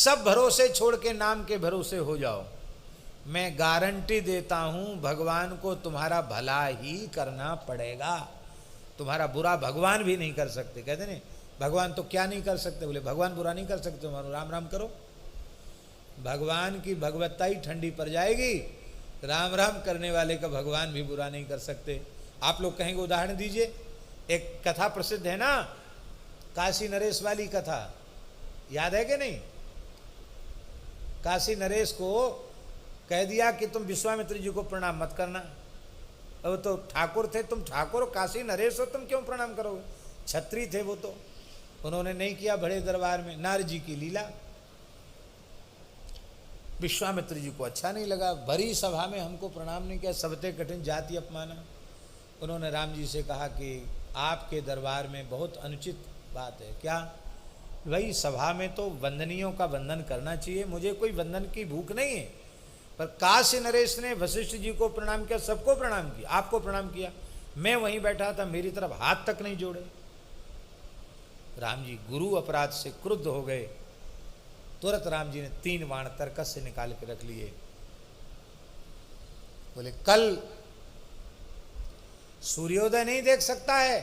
सब भरोसे छोड़ के नाम के भरोसे हो जाओ। मैं गारंटी देता हूं भगवान को तुम्हारा भला ही करना पड़ेगा, तुम्हारा बुरा भगवान भी नहीं कर सकते। कहते नहीं भगवान तो क्या नहीं कर सकते, बोले भगवान बुरा नहीं कर सकते, तुम्हारा राम राम करो। भगवान की भगवत्ता ही ठंडी पड़ जाएगी, राम राम करने वाले का भगवान भी बुरा नहीं कर सकते। आप लोग कहेंगे उदाहरण दीजिए, एक कथा प्रसिद्ध है ना, काशी नरेश वाली कथा, याद है कि नहीं? काशी नरेश को कह दिया कि तुम विश्वामित्र जी को प्रणाम मत करना। अब तो ठाकुर थे, तुम ठाकुर काशी नरेश हो, तुम क्यों प्रणाम करोगे? छत्री थे वो तो, उन्होंने नहीं किया बड़े दरबार में। नारद जी की लीला, विश्वामित्र जी को अच्छा नहीं लगा, भरी सभा में हमको प्रणाम नहीं किया, सबते कठिन जाति अपमाना। उन्होंने राम जी से कहा कि आपके दरबार में बहुत अनुचित बात है। क्या? भाई सभा में तो वंदनियों का वंदन करना चाहिए, मुझे कोई वंदन की भूख नहीं है। पर काशी नरेश ने वशिष्ठ जी को प्रणाम किया, सबको प्रणाम किया, आपको प्रणाम किया, मैं वहीं बैठा था, मेरी तरफ हाथ तक नहीं जोड़े। राम जी गुरु अपराध से क्रुद्ध हो गए, तुरंत राम जी ने 3 बाण तरकस से निकाल के रख लिए। बोले कल सूर्योदय नहीं देख सकता है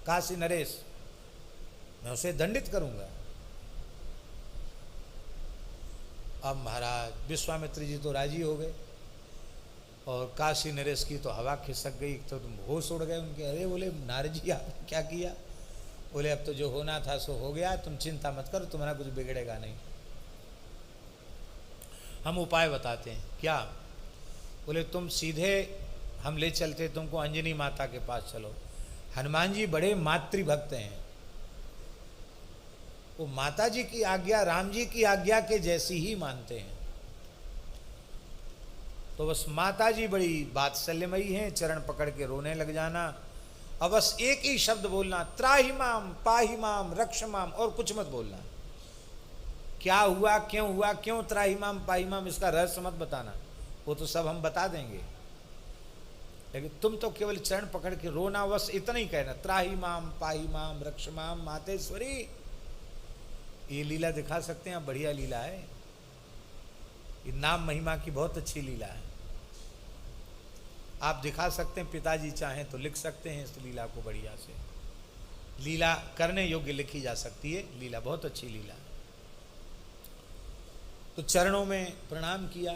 काशी नरेश, मैं उसे दंडित करूंगा। अब महाराज विश्वामित्र जी तो राजी हो गए, और काशी नरेश की तो हवा खिसक गई, तो तुम होश उड़ गए उनके। अरे बोले नारद जी आपने क्या किया? बोले अब तो जो होना था सो हो गया, तुम चिंता मत करो, तुम्हारा कुछ बिगड़ेगा नहीं। हम उपाय बताते हैं। क्या? बोले तुम सीधे हम ले चलते तुमको अंजनी माता के पास, चलो। हनुमान जी बड़े मातृभक्त हैं, वो माता जी की आज्ञा राम जी की आज्ञा के जैसी ही मानते हैं। तो बस माता जी बड़ी वात्सल्यमयी हैं, चरण पकड़ के रोने लग जाना, और बस एक ही शब्द बोलना, त्राहि माम पाहि माम रक्ष माम, और कुछ मत बोलना। क्या हुआ, क्यों त्राहि माम पाहि माम, इसका रहस्य मत बताना, वो तो सब हम बता देंगे, लेकिन तुम तो केवल चरण पकड़ के रोना, बस इतना ही कहना, त्राहि माम पाहि माम रक्ष माम मातेश्वरी। ये लीला दिखा सकते हैं आप, बढ़िया लीला है, ये नाम महिमा की बहुत अच्छी लीला है। आप दिखा सकते हैं, पिताजी चाहें तो लिख सकते हैं इस लीला को बढ़िया से, लीला करने योग्य लिखी जा सकती है, लीला बहुत अच्छी लीला है। तो चरणों में प्रणाम किया,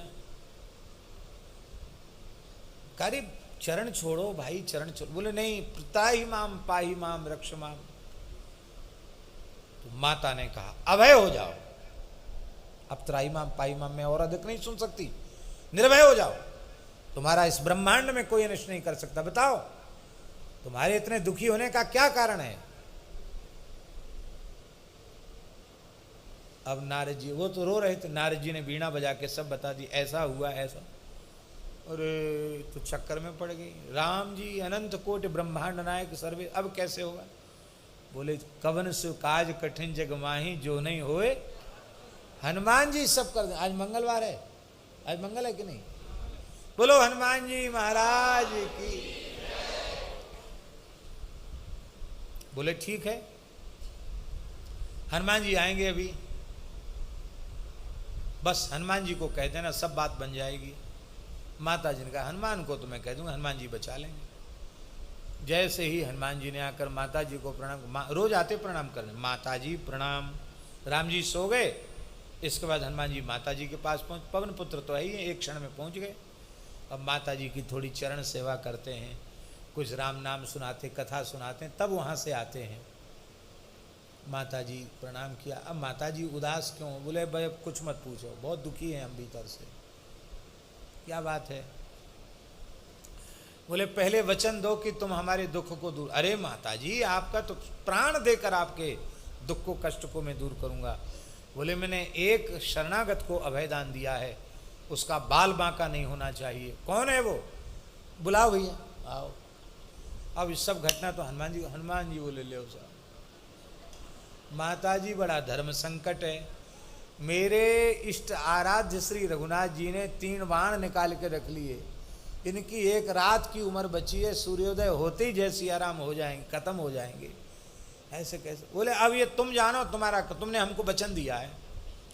करीब चरण छोड़ो भाई, चरण छोड़ो। बोले नहीं, त्राहि माम पाहि माम रक्ष माम। तो माता ने कहा अभय हो जाओ, अब त्राहि माम पाहि माम में और अधिक नहीं सुन सकती, निर्भय हो जाओ, तुम्हारा इस ब्रह्मांड में कोई अनिष्ट नहीं कर सकता। बताओ तुम्हारे इतने दुखी होने का क्या कारण है? अब नारद जी, वो तो रो रहे थे, नारद जी ने बीणा बजा के सब बता दी, ऐसा हुआ ऐसा। अरे तो चक्कर में पड़ गई। राम जी अनंत कोटि ब्रह्मांड नायक सर्वे, अब कैसे होगा? बोले कवन सु काज कठिन जग माही, जो नहीं होए हनुमान जी सब कर दे। आज मंगलवार है, आज मंगल है कि नहीं? बोलो हनुमान जी महाराज की। बोले ठीक है, हनुमान जी आएंगे अभी, बस हनुमान जी को कह देना, सब बात बन जाएगी। माता जी ने कहा हनुमान को तो मैं कह दूंगा, हनुमान जी बचा लेंगे। जैसे ही हनुमान जी ने आकर माता जी को प्रणाम, रोज आते प्रणाम करने, माता जी प्रणाम। राम जी सो गए, इसके बाद हनुमान जी माता जी के पास पहुँच, पवन पुत्र तो है ही, एक क्षण में पहुँच गए। अब माता जी की थोड़ी चरण सेवा करते हैं, कुछ राम नाम सुनाते, कथा सुनाते हैं, तब वहाँ से आते हैं। माता जी प्रणाम किया। अब माता जी उदास क्यों? बोले भाई अब कुछ मत पूछो, बहुत दुखी हैं हम भीतर से। क्या बात है? बोले पहले वचन दो कि तुम हमारे दुख को दूर। अरे माता जी आपका तो प्राण देकर आपके दुख को कष्ट को मैं दूर करूंगा। बोले मैंने एक शरणागत को अभयदान दिया है, उसका बाल बांका नहीं होना चाहिए। कौन है वो? बुलाओ भैया आओ। अब इस सब घटना तो हनुमान जी बोले ले साहब। माता जी बड़ा धर्म संकट है, मेरे इष्ट आराध्य श्री रघुनाथ जी ने 3 बाण निकाल के रख लिए, इनकी एक रात की उम्र बची है, सूर्योदय होते ही जैसी आराम हो जाएंगे, खत्म हो जाएंगे, ऐसे कैसे? बोले अब ये तुम जानो, तुम्हारा, तुमने हमको वचन दिया है,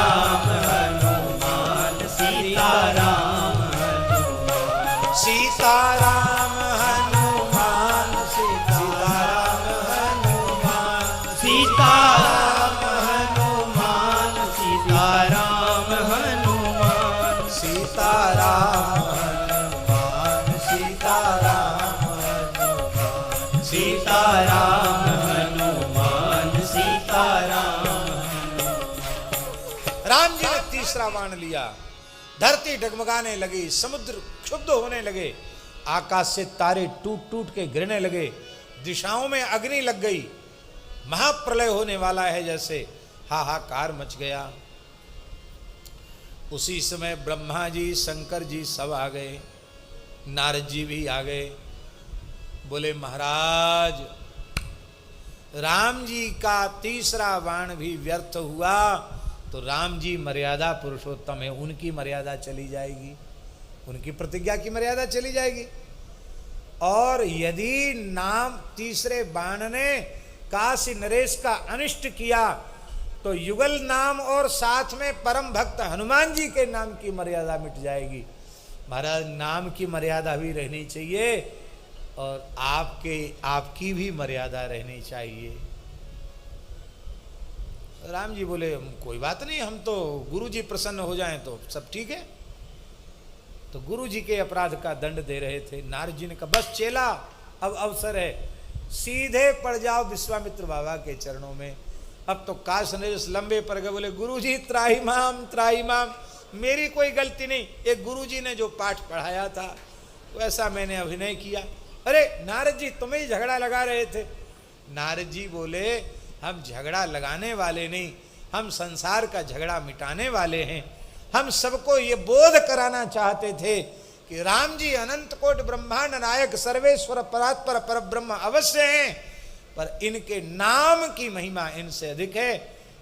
सीताराम हनुमान सीताराम हनुमान सीताराम हनुमान सीताराम हनुमान सीताराम हनुमान सीताराम हनुमान सीताराम हनुमान सीताराम हनुमान सीताराम हनुमान सीताराम। राम जी ने तीसरा बाण लिया, धरती डगमगाने लगी, समुद्र क्षुब्ध होने लगे, आकाश से तारे टूट टूट के गिरने लगे, दिशाओं में अग्नि लग गई, महाप्रलय होने वाला है जैसे, हाहाकार मच गया। उसी समय ब्रह्मा जी शंकर जी सब आ गए, नारद जी भी आ गए। बोले महाराज राम जी का तीसरा बाण भी व्यर्थ हुआ तो राम जी मर्यादा पुरुषोत्तम है, उनकी मर्यादा चली जाएगी, उनकी प्रतिज्ञा की मर्यादा चली जाएगी। और यदि नाम तीसरे बाण ने काशी नरेश का अनिष्ट किया तो युगल नाम और साथ में परम भक्त हनुमान जी के नाम की मर्यादा मिट जाएगी। महाराज नाम की मर्यादा भी रहनी चाहिए और आपकी भी मर्यादा रहनी चाहिए। राम जी बोले कोई बात नहीं, हम तो गुरु जी प्रसन्न हो जाएं तो सब ठीक है। तो गुरु जी के अपराध का दंड दे रहे थे। नारद जी ने कहा बस चेला अब अवसर है, सीधे पड़ जाओ विश्वामित्र बाबा के चरणों में। अब तो काश नरेश लंबे पड़ गए, बोले गुरु जी त्राही माम, मेरी कोई गलती नहीं, एक गुरु जी ने जो पाठ पढ़ाया था वैसा मैंने अभिनय किया। अरे नारद जी तुम्हें ही झगड़ा लगा रहे थे। नारद जी बोले हम झगड़ा लगाने वाले नहीं, हम संसार का झगड़ा मिटाने वाले हैं। हम सबको ये बोध कराना चाहते थे कि राम जी अनंत कोट ब्रह्मांड नायक सर्वेश्वर परात्पर परब्रह्म अवश्य हैं, पर इनके नाम की महिमा इनसे अधिक है।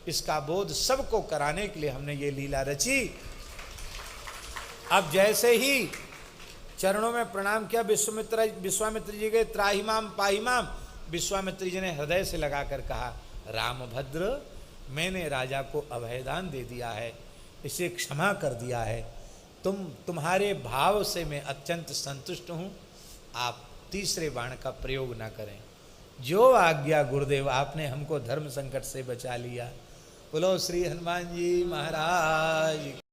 इसका बोध सबको कराने के लिए हमने ये लीला रची। अब जैसे ही चरणों में प्रणाम किया विश्वामित्र जी के त्राहिमाम पाहिमाम, विश्वामित्र जी ने हृदय से लगाकर कहा रामभद्र मैंने राजा को अभयदान दे दिया है, इसे क्षमा कर दिया है, तुम्हारे भाव से मैं अत्यंत संतुष्ट हूँ, आप तीसरे बाण का प्रयोग ना करें। जो आज्ञा गुरुदेव, आपने हमको धर्म संकट से बचा लिया। बोलो श्री हनुमान जी महाराज।